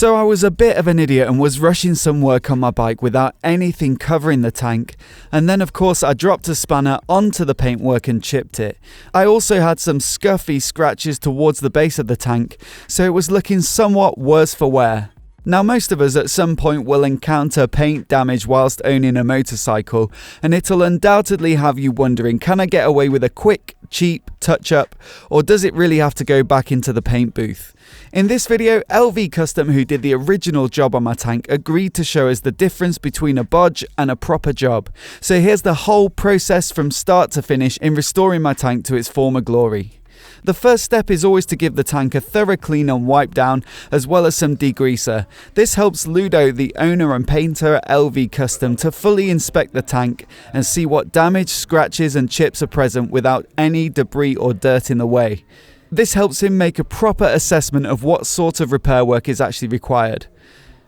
So I was a bit of an idiot and was rushing some work on my bike without anything covering the tank, and then of course I dropped a spanner onto the paintwork and chipped it. I also had some scuffy scratches towards the base of the tank, so it was looking somewhat worse for wear. Now most of us at some point will encounter paint damage whilst owning a motorcycle, and it'll undoubtedly have you wondering, can I get away with a quick, cheap touch-up, or does it really have to go back into the paint booth? In this video, LV Custom, who did the original job on my tank, agreed to show us the difference between a bodge and a proper job. So here's the whole process from start to finish in restoring my tank to its former glory. The first step is always to give the tank a thorough clean and wipe down, as well as some degreaser. This helps Ludo, the owner and painter at LV Custom, to fully inspect the tank and see what damage, scratches and chips are present without any debris or dirt in the way. This helps him make a proper assessment of what sort of repair work is actually required.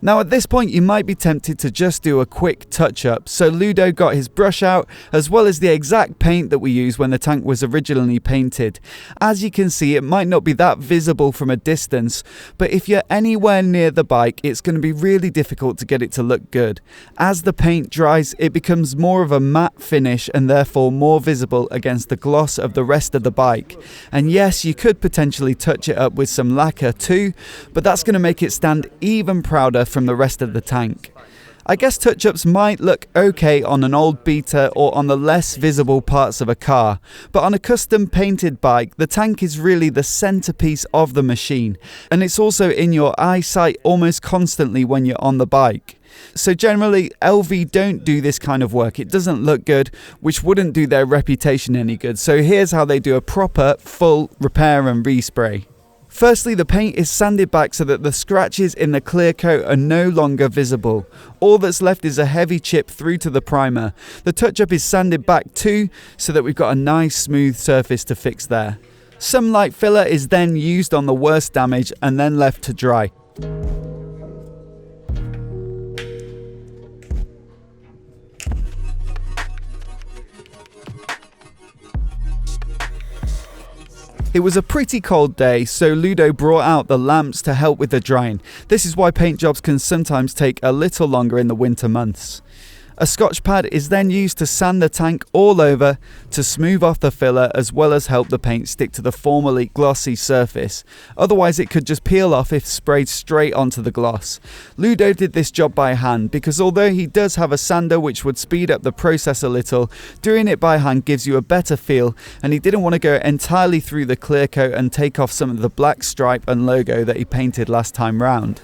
Now at this point you might be tempted to just do a quick touch-up, so Ludo got his brush out as well as the exact paint that we used when the tank was originally painted. As you can see, it might not be that visible from a distance, but if you're anywhere near the bike it's going to be really difficult to get it to look good. As the paint dries it becomes more of a matte finish and therefore more visible against the gloss of the rest of the bike. And yes, you could potentially touch it up with some lacquer too, but that's going to make it stand even prouder from the rest of the tank. I guess touch-ups might look okay on an old beater or on the less visible parts of a car, but on a custom painted bike the tank is really the centerpiece of the machine, and it's also in your eyesight almost constantly when you're on the bike. So generally LV don't do this kind of work. It doesn't look good, which wouldn't do their reputation any good. So here's how they do a proper full repair and respray. Firstly, the paint is sanded back so that the scratches in the clear coat are no longer visible. All that's left is a heavy chip through to the primer. The touch-up is sanded back too, so that we've got a nice smooth surface to fix there. Some light filler is then used on the worst damage and then left to dry. It was a pretty cold day, so Ludo brought out the lamps to help with the drying. This is why paint jobs can sometimes take a little longer in the winter months. A scotch pad is then used to sand the tank all over to smooth off the filler as well as help the paint stick to the formerly glossy surface. Otherwise it could just peel off if sprayed straight onto the gloss. Ludo did this job by hand because although he does have a sander which would speed up the process a little, doing it by hand gives you a better feel, and he didn't want to go entirely through the clear coat and take off some of the black stripe and logo that he painted last time round.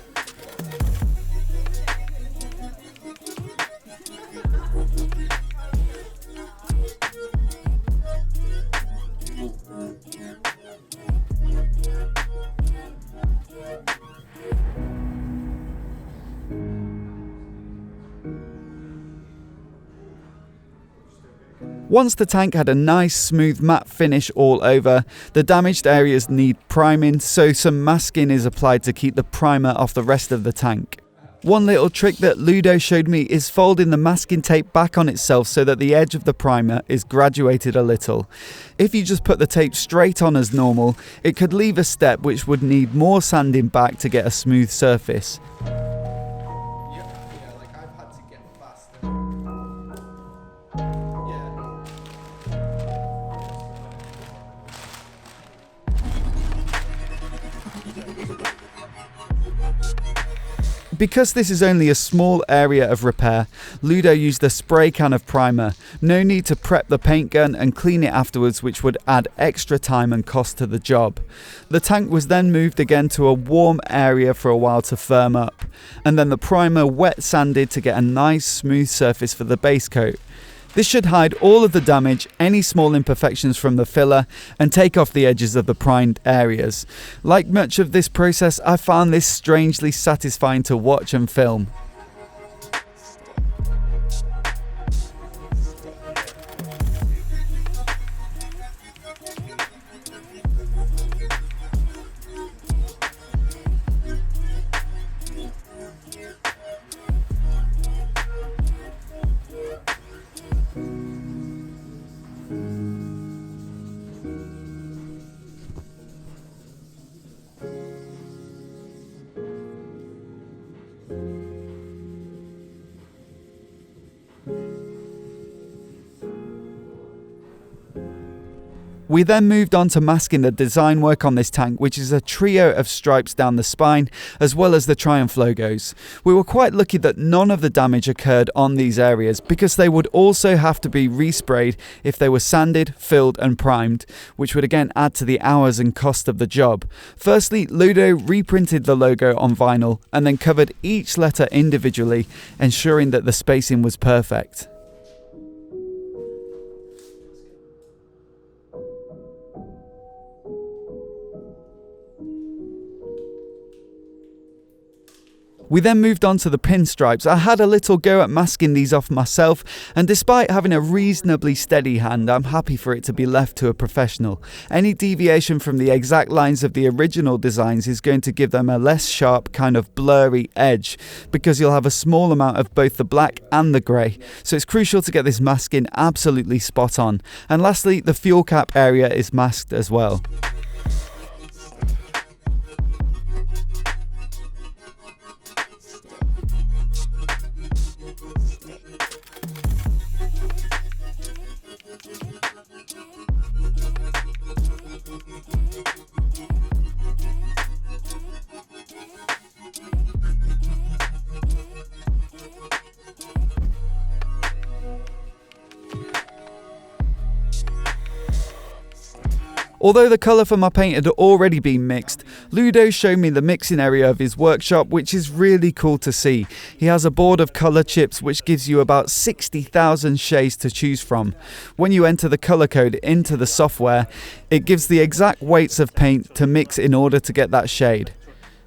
Once the tank had a nice smooth matte finish all over, the damaged areas need priming, so some masking is applied to keep the primer off the rest of the tank. One little trick that Ludo showed me is folding the masking tape back on itself so that the edge of the primer is graduated a little. If you just put the tape straight on as normal, it could leave a step which would need more sanding back to get a smooth surface. Because this is only a small area of repair, Ludo used a spray can of primer. No need to prep the paint gun and clean it afterwards, which would add extra time and cost to the job. The tank was then moved again to a warm area for a while to firm up, and then the primer wet sanded to get a nice smooth surface for the base coat. This should hide all of the damage, any small imperfections from the filler, and take off the edges of the primed areas. Like much of this process, I found this strangely satisfying to watch and film. We then moved on to masking the design work on this tank, which is a trio of stripes down the spine, as well as the Triumph logos. We were quite lucky that none of the damage occurred on these areas, because they would also have to be resprayed if they were sanded, filled and primed, which would again add to the hours and cost of the job. Firstly, Ludo reprinted the logo on vinyl and then covered each letter individually, ensuring that the spacing was perfect. We then moved on to the pinstripes. I had a little go at masking these off myself, and despite having a reasonably steady hand, I'm happy for it to be left to a professional. Any deviation from the exact lines of the original designs is going to give them a less sharp, kind of blurry edge, because you'll have a small amount of both the black and the grey. So it's crucial to get this masking absolutely spot on. And lastly, the fuel cap area is masked as well. Although the colour for my paint had already been mixed, Ludo showed me the mixing area of his workshop, which is really cool to see. He has a board of colour chips which gives you about 60,000 shades to choose from. When you enter the colour code into the software, it gives the exact weights of paint to mix in order to get that shade.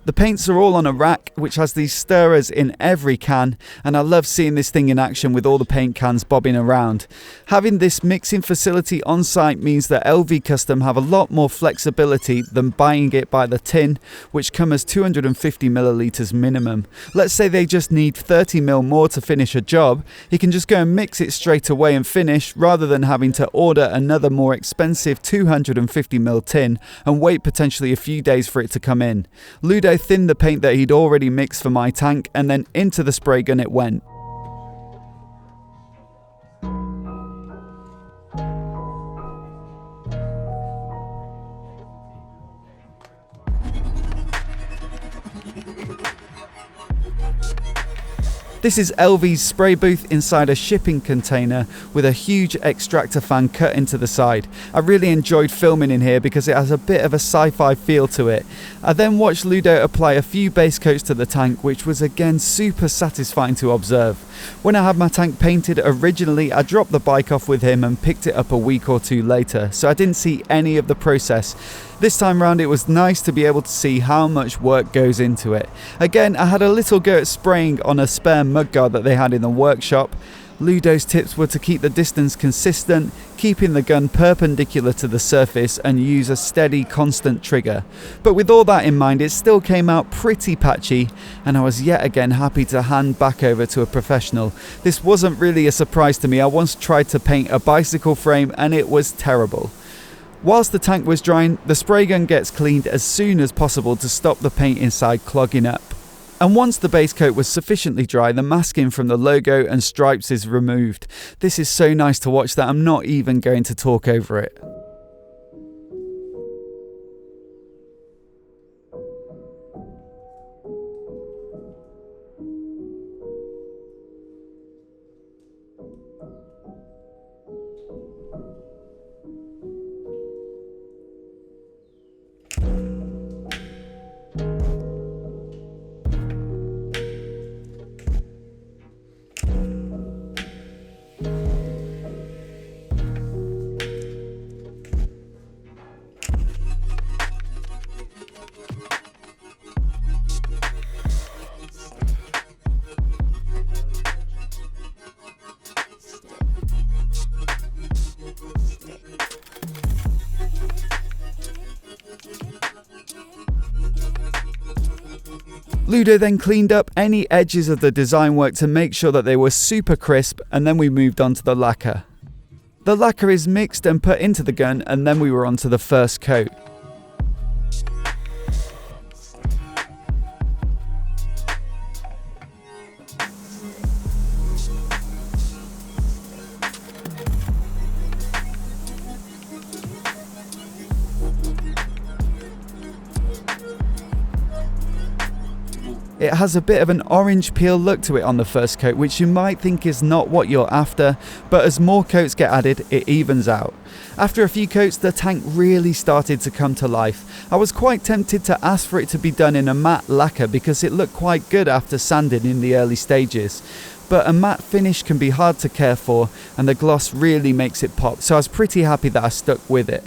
The paints are all on a rack which has these stirrers in every can, and I love seeing this thing in action with all the paint cans bobbing around. Having this mixing facility on site means that LV Custom have a lot more flexibility than buying it by the tin, which come as 250 millilitres minimum. Let's say they just need 30 mil more to finish a job, he can just go and mix it straight away and finish, rather than having to order another more expensive 250 mil tin and wait potentially a few days for it to come in. Ludo thinned the paint that he'd already mixed for my tank, and then into the spray gun it went. This is LV's spray booth inside a shipping container with a huge extractor fan cut into the side. I really enjoyed filming in here because it has a bit of a sci-fi feel to it. I then watched Ludo apply a few base coats to the tank, which was again super satisfying to observe. When I had my tank painted originally, I dropped the bike off with him and picked it up a week or two later, so I didn't see any of the process. This time round it was nice to be able to see how much work goes into it. Again, I had a little go at spraying on a spare mudguard that they had in the workshop. Ludo's tips were to keep the distance consistent, keeping the gun perpendicular to the surface and use a steady, constant trigger. But with all that in mind, it still came out pretty patchy, and I was yet again happy to hand back over to a professional. This wasn't really a surprise to me. I once tried to paint a bicycle frame and it was terrible. Whilst the tank was drying, the spray gun gets cleaned as soon as possible to stop the paint inside clogging up. And once the base coat was sufficiently dry, the masking from the logo and stripes is removed. This is so nice to watch that I'm not even going to talk over it. Ludo then cleaned up any edges of the design work to make sure that they were super crisp, and then we moved on to the lacquer. The lacquer is mixed and put into the gun, and then we were on to the first coat. It has a bit of an orange peel look to it on the first coat, which you might think is not what you're after, but as more coats get added, it evens out. After a few coats, the tank really started to come to life. I was quite tempted to ask for it to be done in a matte lacquer because it looked quite good after sanding in the early stages. But a matte finish can be hard to care for, and the gloss really makes it pop, so I was pretty happy that I stuck with it.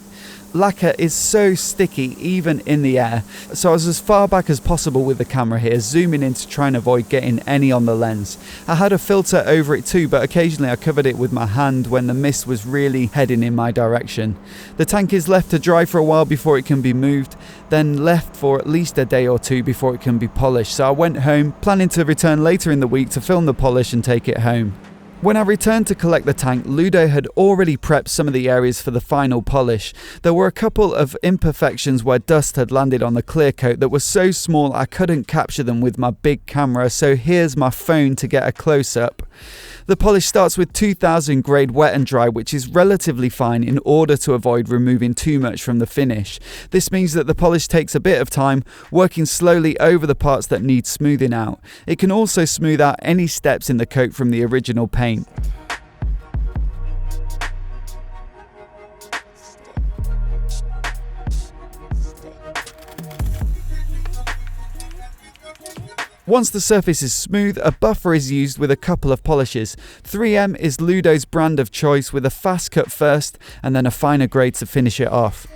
Lacquer is so sticky even in the air, so I was as far back as possible with the camera here, zooming in to try and avoid getting any on the lens. I had a filter over it too, but occasionally I covered it with my hand when the mist was really heading in my direction. The tank is left to dry for a while before it can be moved, then left for at least a day or two before it can be polished, so I went home planning to return later in the week to film the polish and take it home. When I returned to collect the tank, Ludo had already prepped some of the areas for the final polish. There were a couple of imperfections where dust had landed on the clear coat that were so small I couldn't capture them with my big camera, so here's my phone to get a close-up. The polish starts with 2000 grade wet and dry, which is relatively fine in order to avoid removing too much from the finish. This means that the polish takes a bit of time, working slowly over the parts that need smoothing out. It can also smooth out any steps in the coat from the original paint. Once the surface is smooth, a buffer is used with a couple of polishes. 3M is Ludo's brand of choice, with a fast cut first and then a finer grade to finish it off.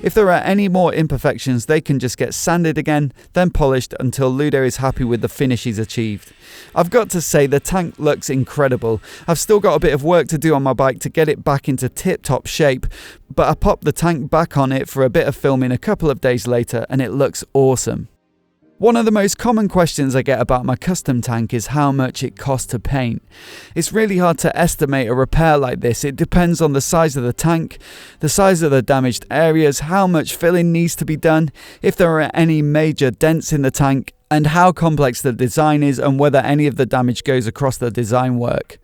If there are any more imperfections, they can just get sanded again, then polished until Ludo is happy with the finish he's achieved. I've got to say, the tank looks incredible. I've still got a bit of work to do on my bike to get it back into tip-top shape, but I popped the tank back on it for a bit of filming a couple of days later and it looks awesome. One of the most common questions I get about my custom tank is how much it costs to paint. It's really hard to estimate a repair like this. It depends on the size of the tank, the size of the damaged areas, how much filling needs to be done, if there are any major dents in the tank, and how complex the design is and whether any of the damage goes across the design work.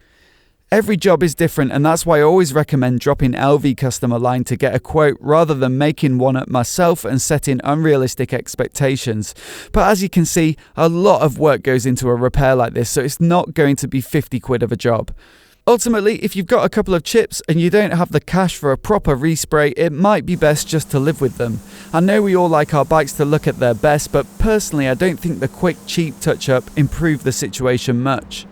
Every job is different, and that's why I always recommend dropping LV Custom a line to get a quote rather than making one up myself and setting unrealistic expectations. But as you can see, a lot of work goes into a repair like this, so it's not going to be 50 quid of a job. Ultimately, if you've got a couple of chips and you don't have the cash for a proper respray, it might be best just to live with them. I know we all like our bikes to look at their best, but personally I don't think the quick, cheap touch-up improved the situation much.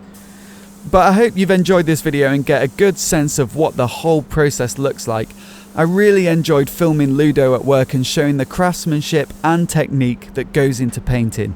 But I hope you've enjoyed this video and get a good sense of what the whole process looks like. I really enjoyed filming Ludo at work and showing the craftsmanship and technique that goes into painting.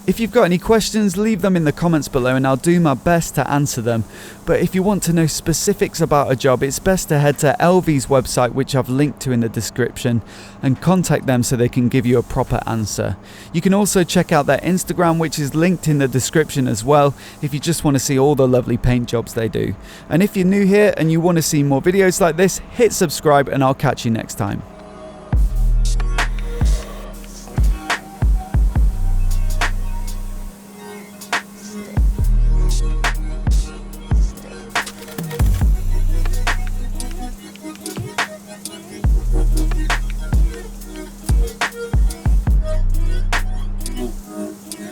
If you've got any questions, leave them in the comments below and I'll do my best to answer them. But if you want to know specifics about a job, it's best to head to LV's website, which I've linked to in the description, and contact them so they can give you a proper answer. You can also check out their Instagram, which is linked in the description as well, if you just want to see all the lovely paint jobs they do. And if you're new here and you want to see more videos like this, hit subscribe and I'll catch you next time.